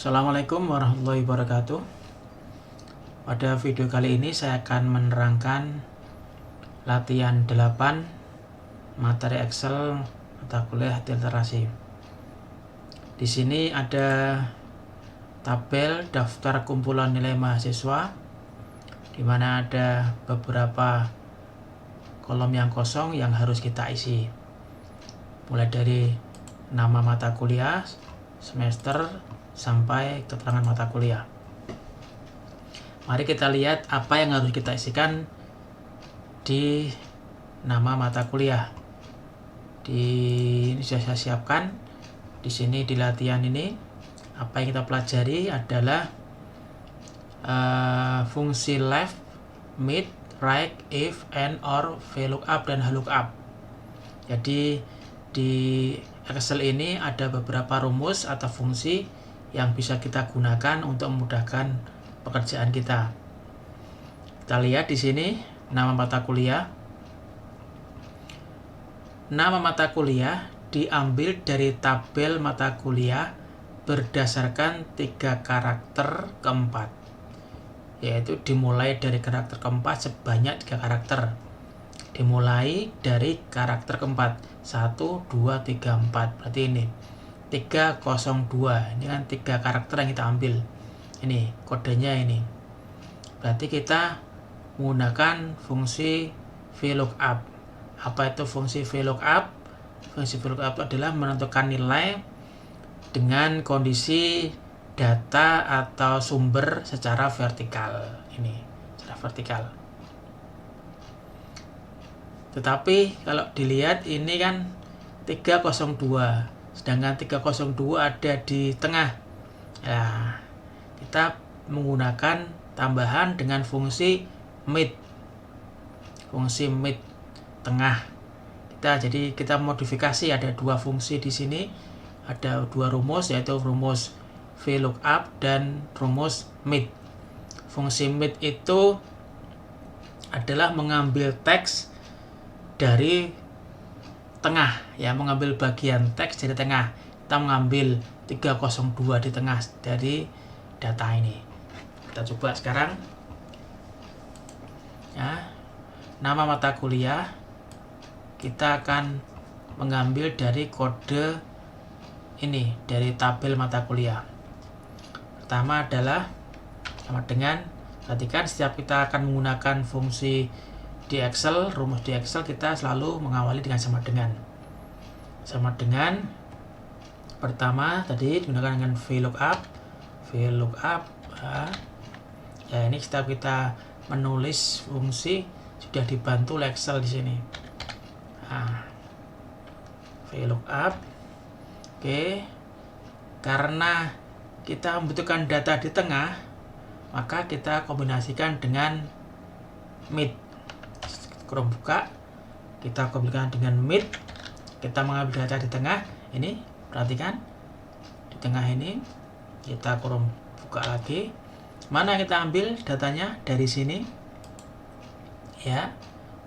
Assalamualaikum warahmatullahi wabarakatuh. Pada video kali ini saya akan menerangkan latihan 8 materi Excel mata kuliah literasi. Di sini ada tabel daftar kumpulan nilai mahasiswa, di mana ada beberapa kolom yang kosong yang harus kita isi. Mulai dari nama mata kuliah, semester, sampai keterangan mata kuliah. Mari kita lihat apa yang harus kita isikan di nama mata kuliah. Ini sudah saya siapkan. Di sini di latihan ini apa yang kita pelajari adalah fungsi left, mid, right, if, and, or, VLOOKUP, dan HLOOKUP. Jadi di Excel ini ada beberapa rumus atau fungsi yang bisa kita gunakan untuk memudahkan pekerjaan kita. Kita lihat di sini nama mata kuliah. Nama mata kuliah diambil dari tabel mata kuliah berdasarkan 3 karakter keempat, yaitu dimulai dari karakter keempat sebanyak 3 karakter. Dimulai dari karakter keempat 1, 2, 3, 4. Berarti ini 302. Ini kan 3 karakter yang kita ambil. Ini kodenya ini. Berarti kita menggunakan fungsi VLOOKUP. Apa itu fungsi VLOOKUP? Fungsi VLOOKUP adalah menentukan nilai dengan kondisi data atau sumber secara vertikal. Ini secara vertikal. Tetapi kalau dilihat ini kan 302, sedangkan 302 ada di tengah. Nah, kita menggunakan tambahan dengan fungsi mid. Fungsi mid tengah. Jadi kita modifikasi, ada 2 fungsi di sini. Ada 2 rumus, yaitu rumus VLOOKUP dan rumus mid. Fungsi mid itu adalah mengambil teks dari tengah, ya, mengambil bagian teks dari tengah. Kita mengambil 302 di tengah dari data ini. Kita coba sekarang, ya, nama mata kuliah kita akan mengambil dari kode ini, dari tabel mata kuliah. Pertama adalah sama dengan, perhatikan setiap kita akan menggunakan fungsi di Excel, rumus di Excel kita selalu mengawali dengan sama dengan. Sama dengan pertama tadi digunakan dengan VLOOKUP. Ya, ini setiap kita menulis fungsi sudah dibantu oleh Excel di sini. Nah, VLOOKUP. Oke. Karena kita membutuhkan data di tengah, maka kita kombinasikan dengan mid. Kurung buka, kita kombinasikan dengan mid, kita mengambil data di tengah. Ini perhatikan di tengah ini, kita kurung buka lagi. Mana kita ambil datanya? Dari sini, ya,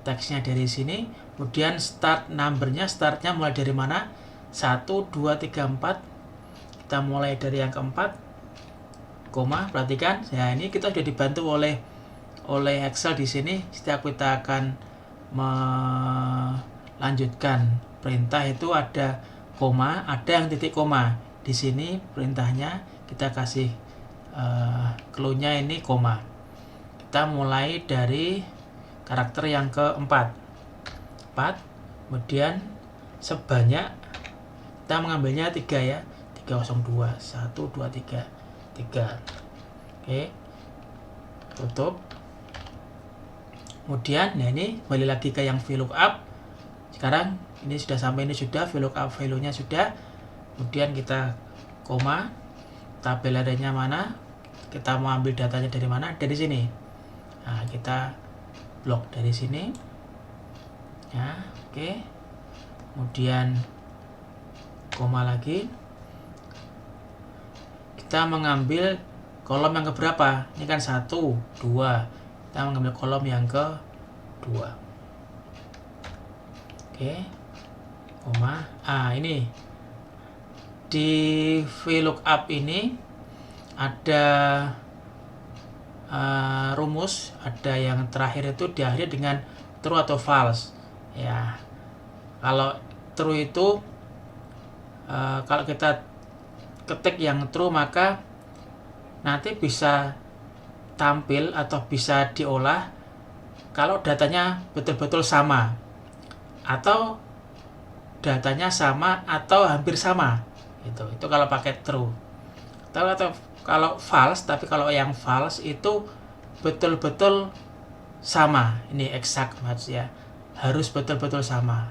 teksnya dari sini. Kemudian start numbernya, startnya mulai dari mana? 1, 2, 3, 4. Kita mulai dari yang keempat, koma. Perhatikan, ya, ini kita sudah dibantu oleh Excel di sini. Setiap kita akan melanjutkan perintah itu ada koma, ada yang titik koma. Di sini perintahnya kita kasih clue-nya ini koma. Kita mulai dari karakter yang keempat, 4. Kemudian sebanyak kita mengambilnya 3, ya, 302, 1, 2, 3, 3. Oke, tutup. Kemudian, nah, ini kembali lagi ke yang VLOOKUP. Sekarang ini sudah sampai, ini sudah VLOOKUP value-nya sudah. Kemudian kita koma, tabel adanya mana, kita mau ambil datanya dari mana, dari sini. Nah, kita blok dari sini, ya. Oke. Kemudian koma lagi, kita mengambil kolom yang keberapa? Ini kan 1, 2. Kita mengambil kolom yang ke-2. Oke. Koma. Ini di VLOOKUP ini ada rumus, ada yang terakhir itu diakhiri dengan true atau false. Ya, kalau true itu kalau kita ketik yang true, maka nanti bisa tampil atau bisa diolah kalau datanya betul-betul sama, atau datanya sama atau hampir sama. Itu kalau pakai true. Atau kalau false, tapi kalau yang false itu betul-betul sama. Ini exact match ya. Harus betul-betul sama.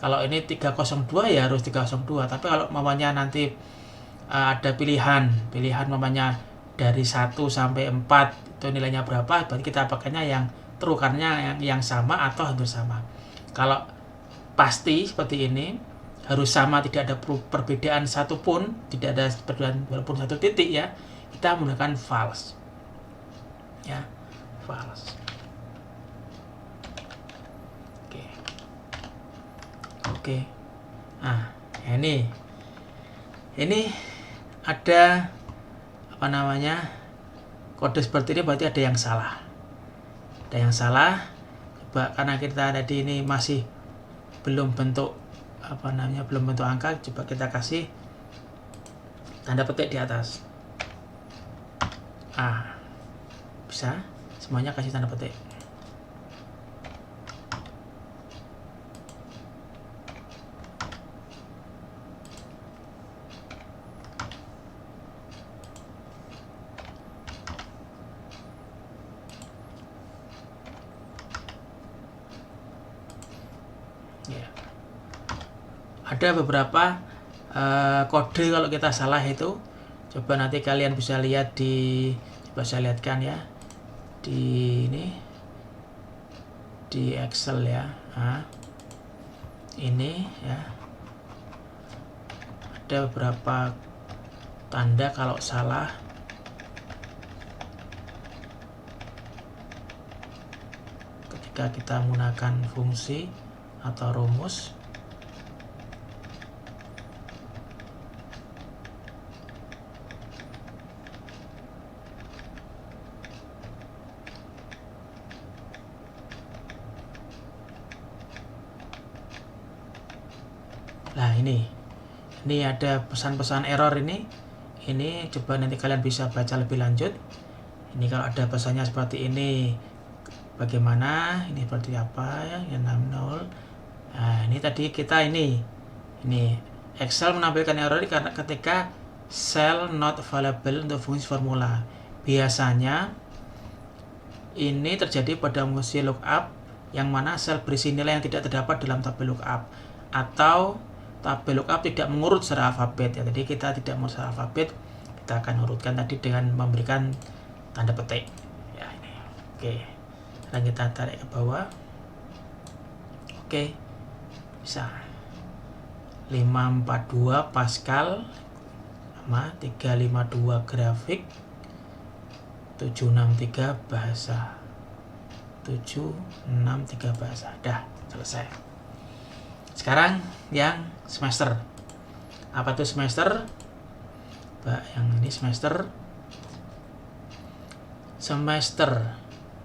Kalau ini 302 ya harus 302. Tapi kalau mamanya nanti ada pilihan mamanya dari 1 sampai 4 itu nilainya berapa, berarti kita pakainya yang true karena yang sama atau hampir sama. Kalau pasti seperti ini harus sama, tidak ada perbedaan satupun, tidak ada perbedaan walaupun satu titik ya, kita menggunakan false ya, false. Oke. Nah, ini ada apa namanya, kode seperti ini berarti ada yang salah. Coba, karena kita tadi ini masih belum bentuk belum bentuk angka, coba kita kasih tanda petik di atas. Bisa semuanya kasih tanda petik. Ya. Ada beberapa kode kalau kita salah itu, coba nanti kalian bisa lihat coba saya lihatkan ya di Excel ya. Ini ya ada beberapa tanda kalau salah. Ketika kita menggunakan fungsi atau rumus, nah ini ada pesan-pesan error ini coba nanti kalian bisa baca lebih lanjut. Ini kalau ada pesannya seperti ini, bagaimana, ini seperti apa ya, yang 60. Nah, ini tadi kita ini Excel menampilkan error ini karena ketika cell not available untuk fungsi formula. Biasanya ini terjadi pada fungsi lookup yang mana sel berisi nilai yang tidak terdapat dalam tabel lookup, atau tabel lookup tidak mengurut secara alfabet ya. Jadi kita tidak mengurut secara alfabet, kita akan urutkan tadi dengan memberikan tanda petik ya, ini. Oke, dan kita tarik ke bawah. Oke, bisa 542 Pascal sama 352 grafik, 763 bahasa. 763 bahasa. Dah selesai. Sekarang yang semester. Apa itu semester? Yang ini semester.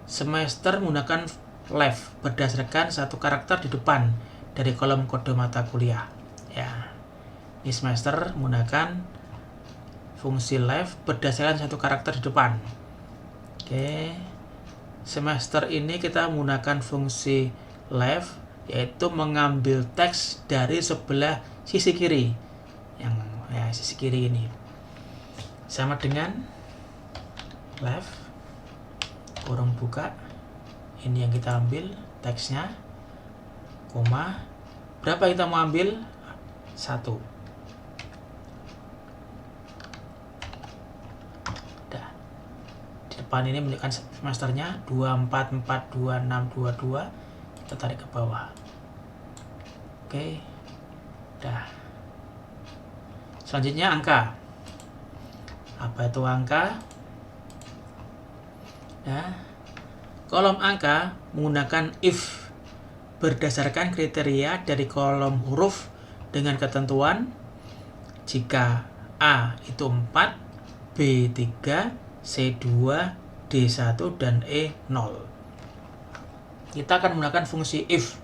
Semester menggunakan left berdasarkan satu karakter di depan dari kolom kode mata kuliah. Ya, ini semester menggunakan fungsi left berdasarkan satu karakter di depan. Oke, semester ini kita menggunakan fungsi left, yaitu mengambil teks dari sebelah sisi kiri, yang sisi kiri ini sama dengan left kurung buka. Ini yang kita ambil teksnya, koma, berapa kita mau ambil? 1. Dah. Di depan ini menunjukkan semesternya 2442 kita tarik ke bawah. Oke, dah. Selanjutnya angka. Apa itu angka? Ya, kolom angka menggunakan if berdasarkan kriteria dari kolom huruf dengan ketentuan jika A itu 4, B3, C2, D1, dan E0. Kita akan menggunakan fungsi if.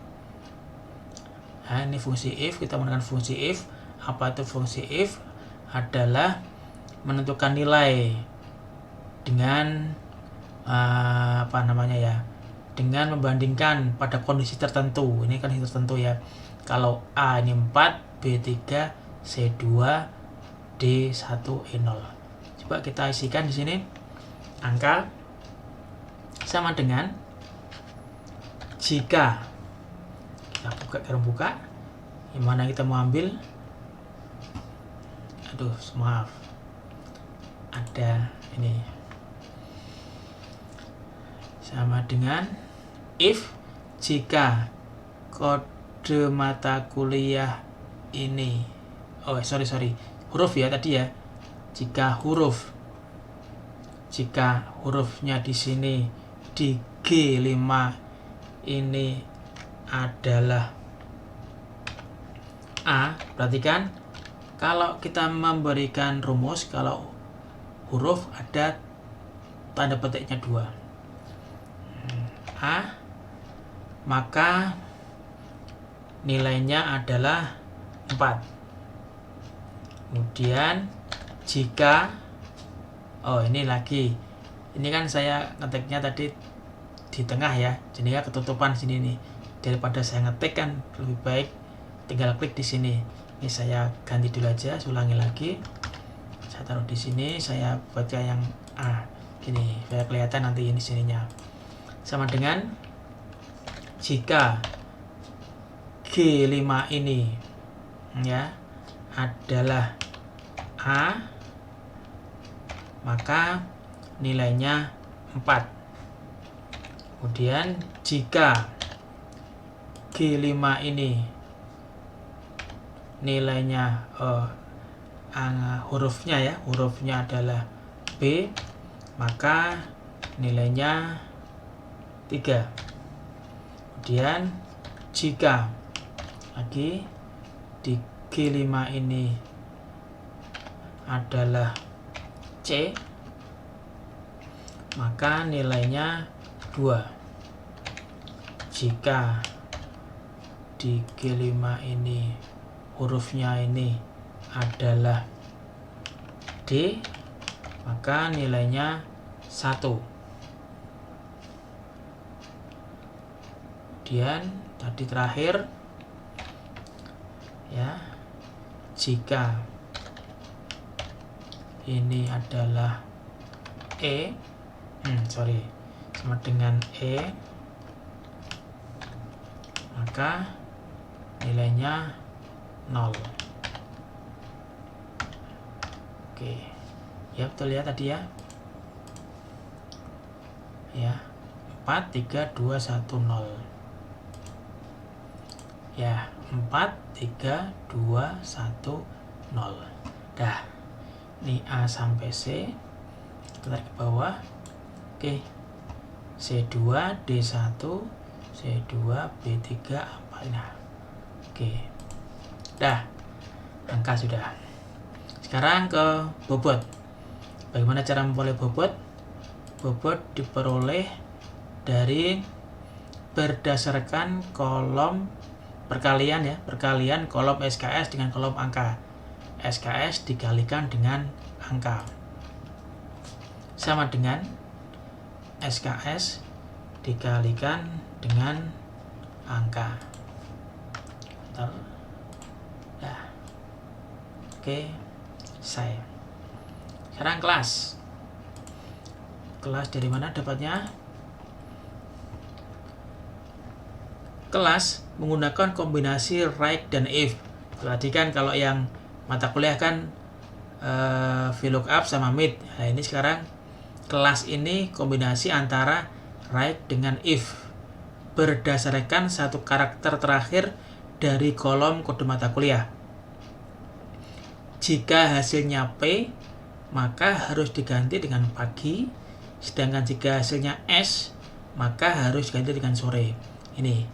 Nah, ini fungsi if, kita menggunakan fungsi if. Apa itu fungsi if? Adalah menentukan nilai dengan dengan membandingkan pada kondisi tertentu. Ini kondisi tertentu ya. Kalau A ini 4, B3, C2, D1, E0. Coba kita isikan di sini. Angka sama dengan jika kita buka yang mana kita mau ambil. Aduh, maaf, ada ini sama dengan if jika kode mata kuliah ini huruf ya tadi ya, jika hurufnya di sini di G5 ini adalah A. Perhatikan, kalau kita memberikan rumus, kalau huruf ada tanda petiknya 2 A, maka nilainya adalah 4. Kemudian jika ini kan saya ngetiknya tadi di tengah ya, jadi ketutupan sini nih. Daripada saya ngetik kan lebih baik tinggal klik di sini. Ini saya ganti dulu aja, ulangi lagi. Saya taruh di sini, saya baca yang A. Gini, biar kelihatan nanti ini sininya. Sama dengan jika G5 ini ya adalah A, maka nilainya 4. Kemudian jika G5 ini nilainya hurufnya adalah B, maka nilainya 3. Kemudian jika lagi di G5 ini adalah C, maka nilainya 2. Jika di G5 ini hurufnya ini adalah D, maka nilainya 1. Kemudian tadi terakhir ya, jika ini adalah sama dengan E, maka nilainya 0. Oke ya, betul ya tadi ya. 4, 3, 2, 1, 0 ya. 4, 3, 2, 1, 0. Dah, ini A sampai C, kita tarik ke bawah. Oke, C2, D1, C2, B3, 4. Nah, oke, dah, angka sudah. Sekarang ke bobot. Bagaimana cara memperoleh bobot? Bobot diperoleh dari berdasarkan kolom perkalian ya, perkalian kolom SKS dengan kolom angka. SKS dikalikan dengan angka sama dengan SKS dikalikan dengan angka. Oke, selesai. Sekarang kelas dari mana dapatnya? Kelas menggunakan kombinasi right dan if. Perhatikan kalau yang mata kuliah kan VLOOKUP sama MIT. Nah, ini sekarang kelas ini kombinasi antara right dengan if berdasarkan satu karakter terakhir dari kolom kode mata kuliah. Jika hasilnya P, maka harus diganti dengan pagi, sedangkan jika hasilnya S, maka harus diganti dengan sore. Ini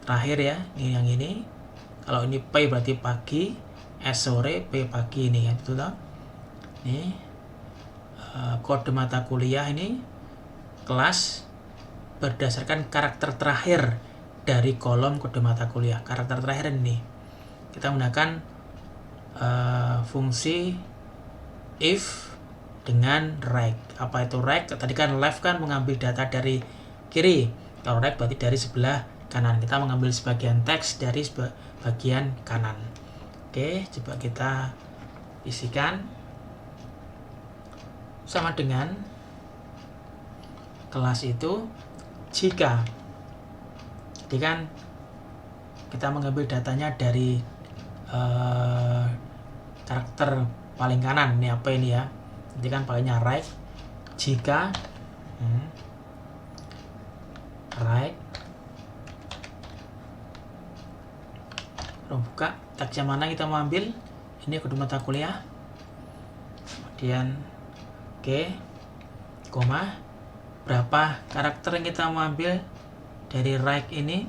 terakhir ya, ini yang ini. Kalau ini P berarti pagi, S sore, P pagi, ini ya, betul toh? Nih. kode mata kuliah ini kelas berdasarkan karakter terakhir dari kolom kode mata kuliah. Karakter terakhir ini kita menggunakan fungsi if dengan right. Apa itu right? Tadi kan left kan mengambil data dari kiri, kalau right berarti dari sebelah kanan. Kita mengambil sebagian teks dari bagian kanan. Oke, coba kita isikan sama dengan kelas itu jika. Jadi kan kita mengambil datanya dari karakter paling kanan. Ini apa ini ya? Jadi kan palingnya right. Jika right. Buka teks yang mana kita mau ambil. Ini kode mata kuliah. Kemudian koma, berapa karakter yang kita mau ambil dari right ini,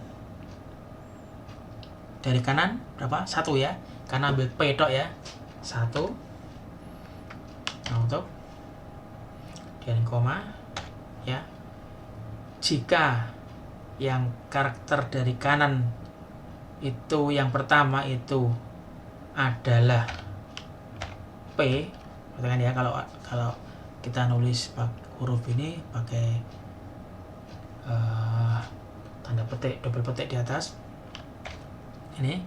dari kanan berapa? 1 ya, karena ambil P tok ya, 1. Nah, untuk dan koma ya, jika yang karakter dari kanan itu yang pertama itu adalah P, kan ya, kalau kita nulis huruf ini pakai tanda petik, double petik di atas ini,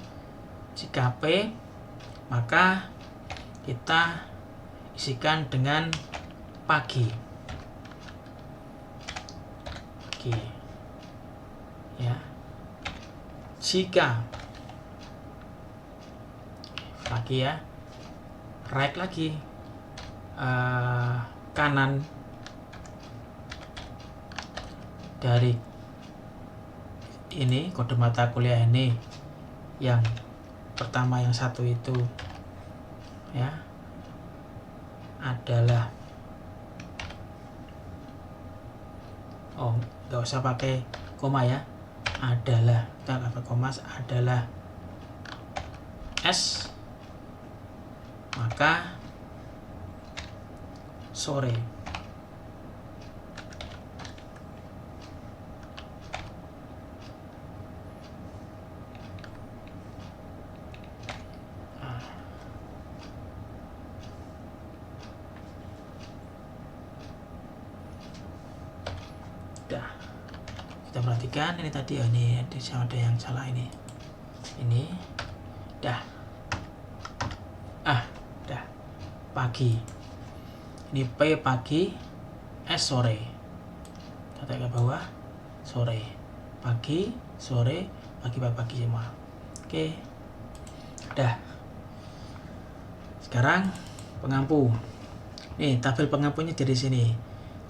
jika P, maka kita isikan dengan pagi ya. Jika pagi ya, right lagi, kanan dari ini kode mata kuliah ini yang pertama, yang 1 itu ya adalah, nggak usah pakai koma ya, adalah, kita pakai koma, adalah S, maka sore. Kita perhatikan ini tadi, ini ada yang salah ini dah pagi, ini P pagi, S sore, kita ke bawah, sore, pagi, sore, pagi semua. Oke, dah. Sekarang pengampu. Nih, tabel pengampunya dari sini.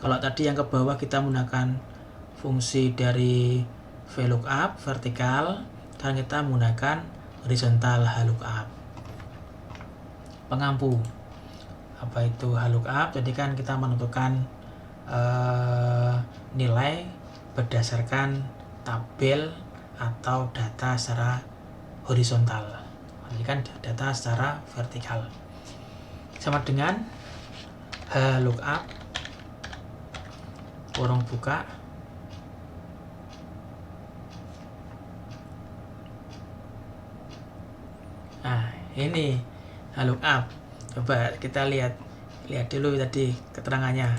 Kalau tadi yang ke bawah kita menggunakan fungsi dari VLOOKUP vertikal, dan kita menggunakan horizontal HLOOKUP. Pengampu, apa itu HLOOKUP? Jadi kan kita menentukan nilai berdasarkan tabel atau data secara horizontal. Jadi kan data secara vertikal. Sama dengan HLOOKUP kurung buka ini HLOOKUP. Coba kita lihat dulu tadi keterangannya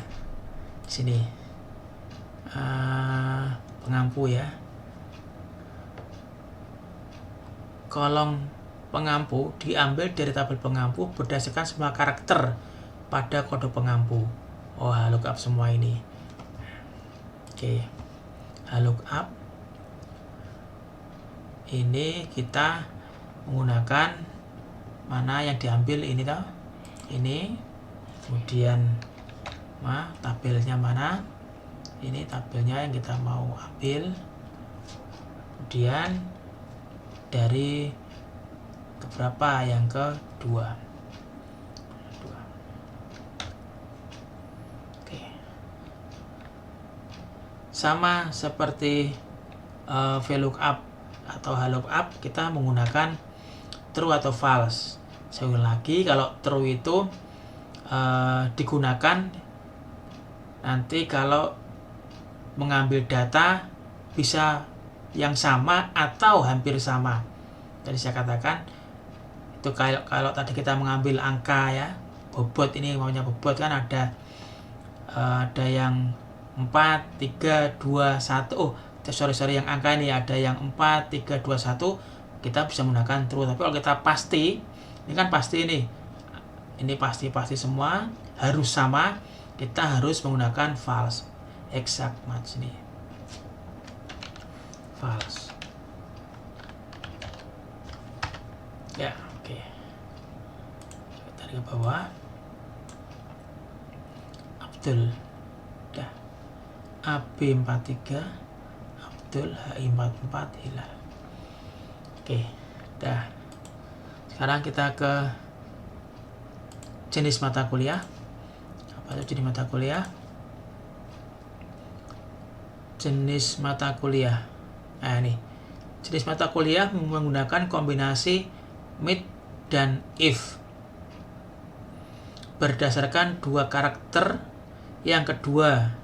di sini. Pengampu ya, kolom pengampu diambil dari tabel pengampu berdasarkan semua karakter pada kode pengampu. HLOOKUP semua ini. Oke, HLOOKUP ini kita menggunakan mana yang diambil ini toh, ini, kemudian tabelnya mana, ini tabelnya yang kita mau ambil, kemudian dari keberapa, yang kedua. Oke, sama seperti VLOOKUP atau HLOOKUP, kita menggunakan true atau false. Saya ulang lagi, kalau true itu digunakan nanti kalau mengambil data bisa yang sama atau hampir sama. Jadi saya katakan itu kalau tadi kita mengambil angka ya, bobot, ini maunya bobot kan ada yang 4, 3, 2, 1. Oh, sorry yang angka ini ada yang 4, 3, 2, 1. Kita bisa menggunakan true. Tapi kalau kita pasti, ini kan pasti ini pasti semua harus sama, kita harus menggunakan false. Exact match ini false ya. Oke, kita tarik ke bawah. Abdul dah AB43, Abdul HI44 hilang. Oke, dah. Sekarang kita ke jenis mata kuliah. Apa itu jenis mata kuliah? Jenis mata kuliah. Nah, ini jenis mata kuliah menggunakan kombinasi meet dan if berdasarkan dua karakter. Yang kedua,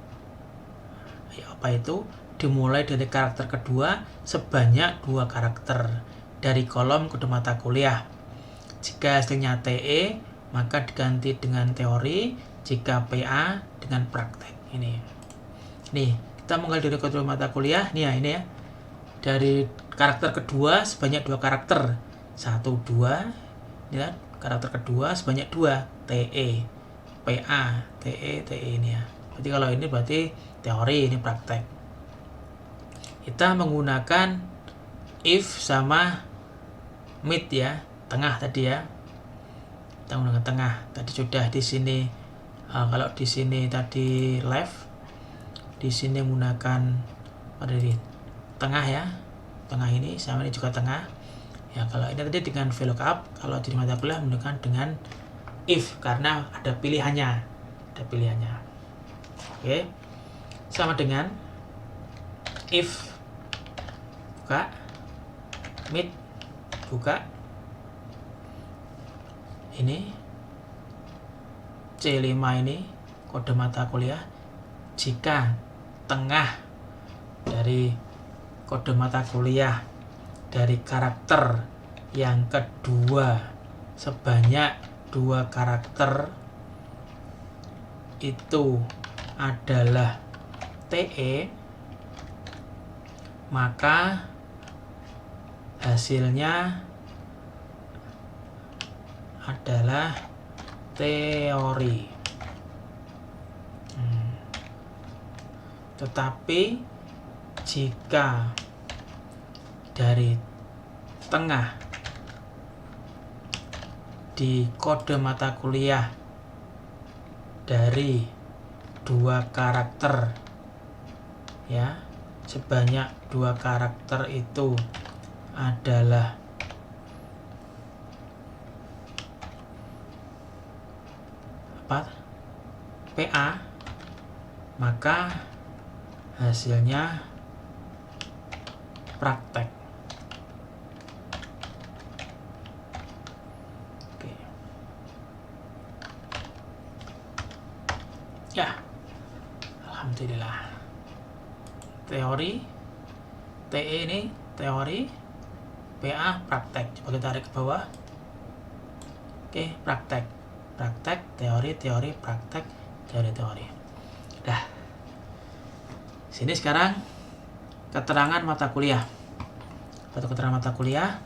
ya apa itu? Dimulai dari karakter kedua sebanyak 2 karakter dari kolom kode mata kuliah. Jika hasilnya TE, maka diganti dengan teori. Jika PA, dengan praktek. Ini nih, kita mulai dari kode mata kuliah nih ya, ini ya. Dari karakter kedua sebanyak 2 karakter. 1, 2 ya, karakter kedua sebanyak 2, TE, PA, TE ini ya. Jadi kalau ini berarti teori, ini praktek. Kita menggunakan if sama meet ya, tengah tadi ya. Kita menggunakan tengah. Tadi sudah di sini kalau di sini tadi left, di sini menggunakan pada di tengah ya. Tengah ini sama ini juga tengah. Ya, kalau ini tadi dengan VLOOKUP, kalau di mata kuliah menggunakan dengan if karena ada pilihannya. Oke. Sama dengan if buka, meet buka. Ini C5 ini kode mata kuliah. Jika tengah dari kode mata kuliah dari karakter yang kedua sebanyak 2 karakter itu adalah TE, maka hasilnya adalah teori. Tetapi jika dari tengah di kode mata kuliah dari 2 karakter ya, sebanyak 2 karakter itu adalah apa? PA, maka hasilnya praktek. Oke. Ya, alhamdulillah. Teori, TE ini teori, PA praktek. Coba kita tarik ke bawah. Oke, praktek, teori, praktek, teori. Dah. Sini sekarang keterangan mata kuliah. Atau keterangan mata kuliah.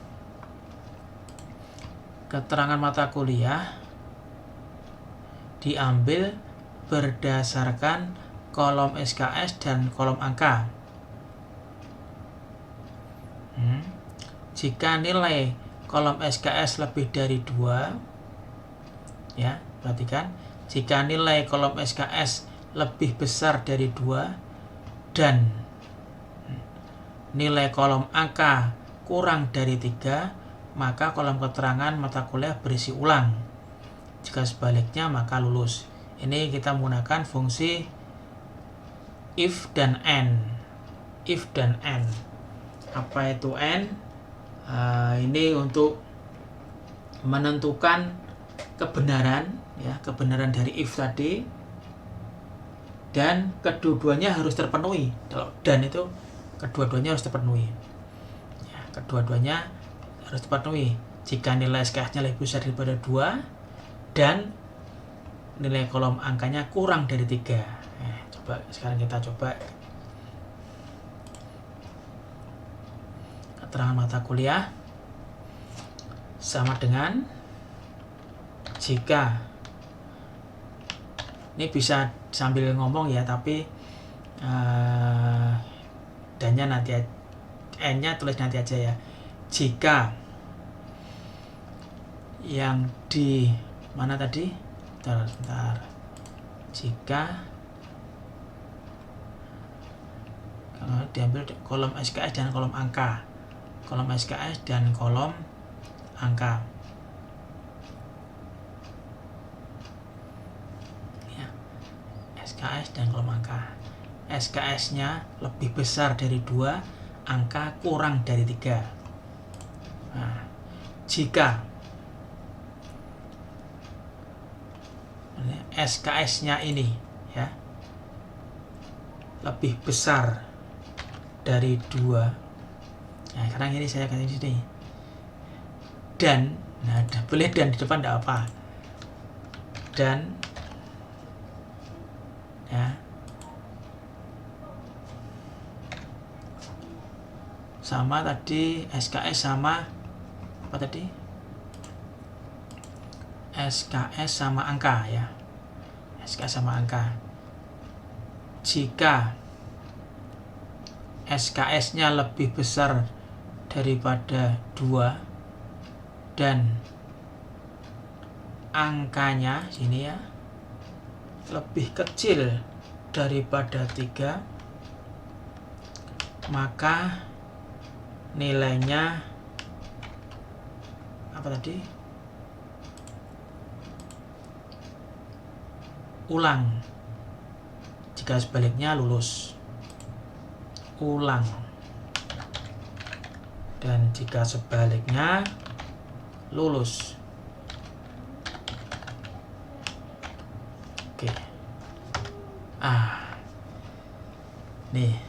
Keterangan mata kuliah diambil berdasarkan kolom SKS dan kolom angka. Jika nilai kolom SKS lebih dari 2, ya, perhatikan, jika nilai kolom SKS lebih besar dari 2 dan nilai kolom angka kurang dari 3, maka kolom keterangan mata kuliah berisi ulang. Jika sebaliknya, maka lulus. Ini kita menggunakan fungsi if dan and. Apa itu and? Ini untuk menentukan kebenaran, ya, kebenaran dari if tadi, dan kedua-duanya harus terpenuhi. Kalau dan itu kedua-duanya harus terpenuhi, ya, kedua-duanya harus terpenuhi. Jika nilai SKS-nya lebih besar daripada 2 dan nilai kolom angkanya kurang dari 3. Coba sekarang kita coba keterangan mata kuliah sama dengan jika, ini bisa sambil ngomong ya, tapi dan-nya nanti, n-nya tulis nanti aja ya. Jika yang di mana tadi? Bentar. Jika diambil kolom SKS dan kolom angka. Kolom SKS dan kolom angka. Ya. SKS dan kolom angka. SKS-nya lebih besar dari 2, angka kurang dari 3. Nah, jika SKS-nya ini, ya, lebih besar dari 2. Nah, sekarang ini saya kasih sini. Dan, nah, boleh dan di depan tidak apa. Dan, ya, sama tadi SKS sama apa tadi? SKS sama angka, ya. SKS sama angka. Jika SKS-nya lebih besar daripada 2 dan angkanya sini, ya, lebih kecil daripada 3, maka nilainya apa tadi? Ulang. Jika sebaliknya lulus. Ulang. Dan jika sebaliknya lulus. Oke. Nih.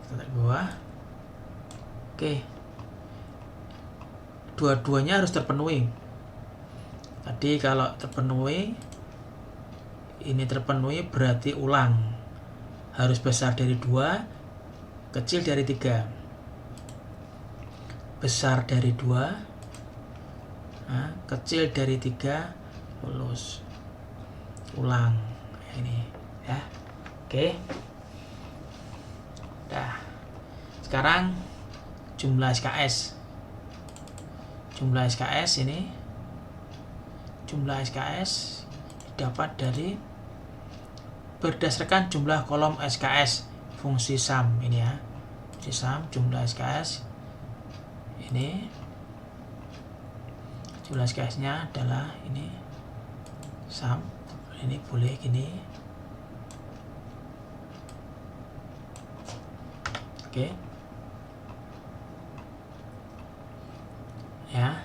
Kita tarik bawah. Oke. Dua-duanya harus terpenuhi. Tadi kalau terpenuhi, ini terpenuhi berarti ulang. Harus besar dari 2, kecil dari 3. Besar dari 2, kecil dari 3, lulus. Ulang. Ini, ya. Oke. Dah. Sekarang jumlah SKS. Jumlah SKS ini, jumlah SKS dapat dari berdasarkan jumlah kolom SKS fungsi sum ini, ya. Fungsi sum jumlah SKS ini, jumlah SKS-nya adalah ini sum. Ini boleh gini. Oke. Ya.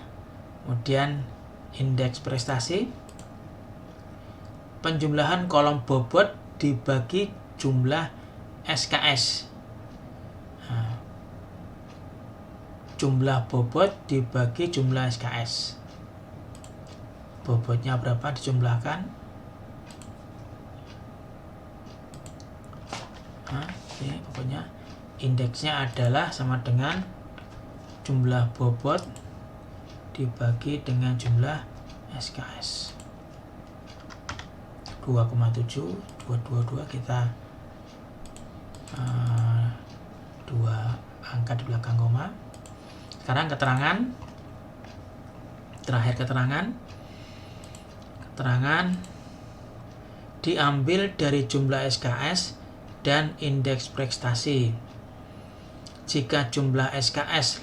Kemudian indeks prestasi, penjumlahan kolom bobot dibagi jumlah SKS. Nah, jumlah bobot dibagi jumlah SKS. Bobotnya berapa dijumlahkan? Nah, ini pokoknya indeksnya adalah sama dengan jumlah bobot dibagi dengan jumlah SKS. 2,7, 222 kita 2 angka di belakang koma. Sekarang keterangan terakhir, keterangan diambil dari jumlah SKS dan indeks prestasi. Jika jumlah SKS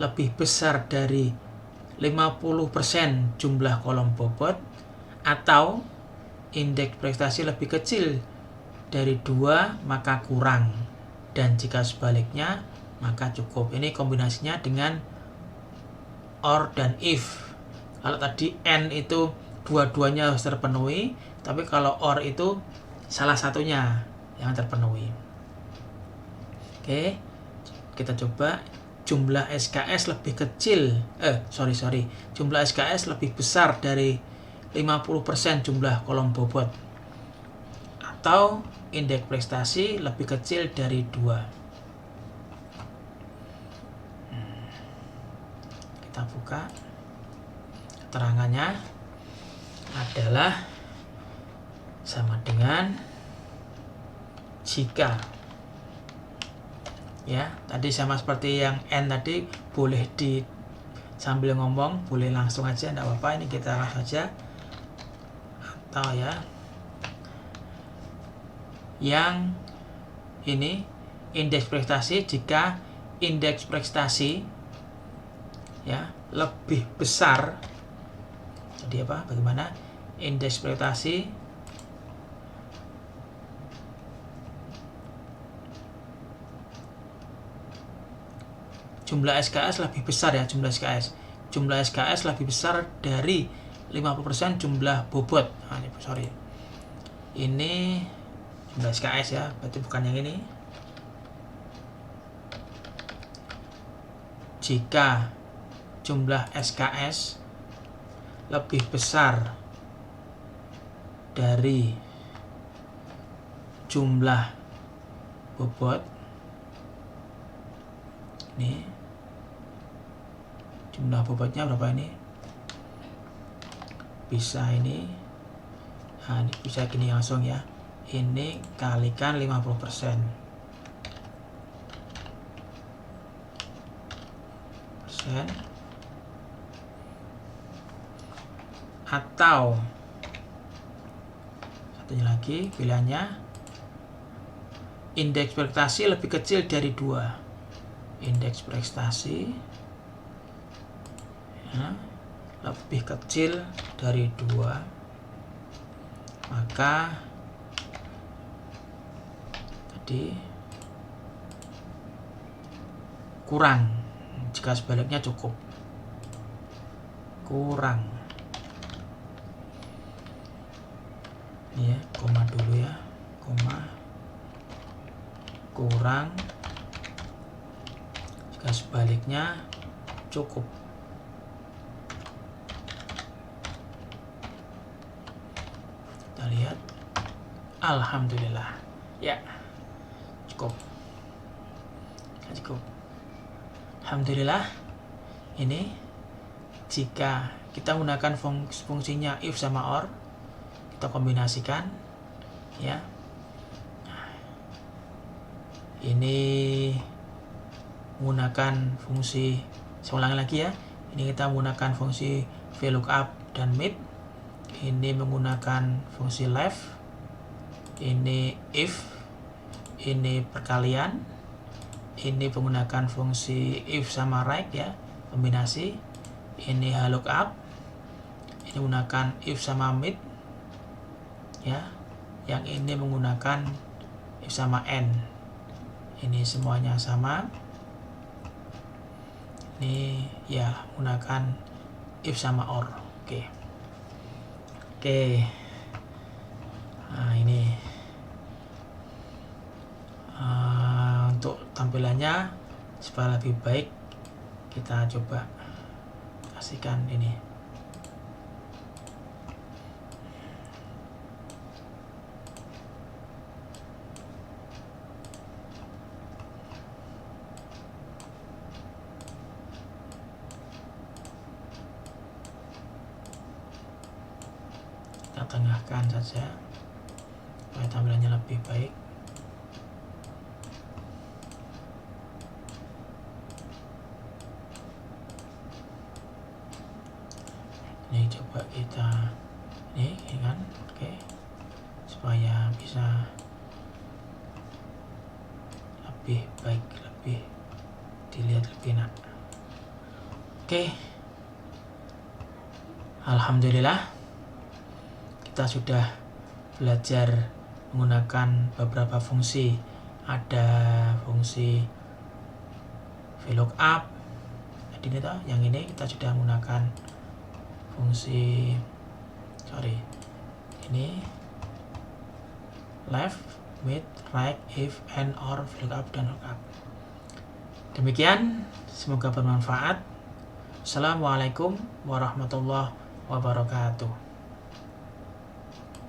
lebih besar dari 50% jumlah kolom bobot atau indeks prestasi lebih kecil dari 2, maka kurang, dan jika sebaliknya maka cukup. Ini kombinasinya dengan or dan if. Kalau tadi n itu dua-duanya harus terpenuhi, tapi kalau OR itu salah satunya yang terpenuhi. Oke, kita coba. Jumlah SKS lebih kecil, jumlah SKS lebih besar dari 50% jumlah kolom bobot, atau indeks prestasi lebih kecil dari 2. Kita buka. Keterangannya adalah sama dengan jika, ya, tadi sama seperti yang N tadi, boleh di sambil ngomong, boleh langsung aja, enggak apa-apa. Ini kita langsung aja. Atau ya, yang ini indeks prestasi, jika indeks prestasi ya lebih besar. Jadi apa? Bagaimana indeks prestasi jumlah SKS lebih besar, ya, jumlah SKS lebih besar dari 50% jumlah bobot. Ini jumlah SKS, ya, berarti bukan yang ini. Jika jumlah SKS lebih besar dari jumlah bobot, ini jumlah bobotnya berapa ini? Bisa ini, nah, ini bisa gini langsung, ya. Ini kalikan 50%. Atau satunya lagi pilihannya, indeks prestasi lebih kecil dari 2. Indeks prestasi, ya, lebih kecil dari 2, maka tadi kurang. Jika sebaliknya cukup. Kurang. Ini, ya, koma dulu, ya, koma, kurang. Jika sebaliknya cukup. Kita lihat. Alhamdulillah, ya, cukup. Alhamdulillah. Ini jika kita menggunakan fungsinya if sama or, kita kombinasikan, ya. Ini menggunakan fungsi, saya ulangi lagi, ya. Ini kita menggunakan fungsi VLOOKUP dan MIP. Ini menggunakan fungsi left. Ini if. Ini perkalian. Ini menggunakan fungsi if sama right, ya, kombinasi. Ini VLOOKUP. Ini menggunakan if sama MIP, ya. Yang ini menggunakan if sama and. Ini semuanya sama. Ini, ya, menggunakan if sama or. Oke. Nah, ini untuk tampilannya supaya lebih baik, kita coba kasihkan ini. Kita tengahkan saja supaya tampilannya lebih baik. Ini coba kita ini kan, oke, supaya bisa lebih baik, lebih dilihat lebih enak. Oke, alhamdulillah kita sudah belajar menggunakan beberapa fungsi. Ada fungsi VLOOKUP tadi, yang ini kita sudah menggunakan fungsi ini left, mid, right, if, and, or, lookup, dan lookup. Demikian, semoga bermanfaat. Assalamualaikum warahmatullahi wabarakatuh.